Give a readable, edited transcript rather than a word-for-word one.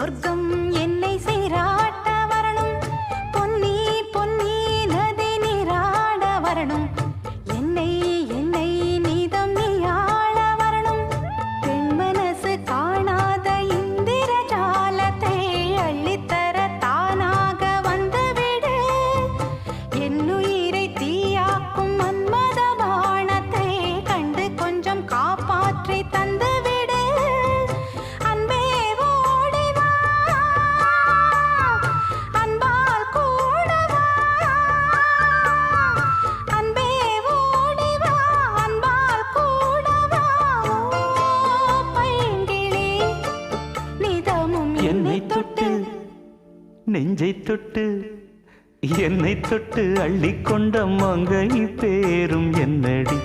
சொர்க்கம் என்னை சீராட்ட வரணும், பொன்னி பொன்னி நதி நீராட வரணும், என்னை என்னை நீதம் நீயாள வரணும். பெண் மனசு காணாத இந்திர ஜாலத்தை அள்ளித்தர தானாக வந்துவிடு. என்னுயிரை தீயாக்கும் மன்மத பாணத்தை கண்டு கொஞ்சம் காப்பாற்றி தந்துவிடு. அன்பே ஓடிவா, அன்பால் கூடவா, அன்பே ஓடிவா, அன்பால் கூடவா. ஓ பைங்கிளி, நிதமும் என்னை தொட்டு நெஞ்சை தொட்டு என்னை தொட்டு அள்ளிக்கொண்ட மங்கை பேரும் என்னடி.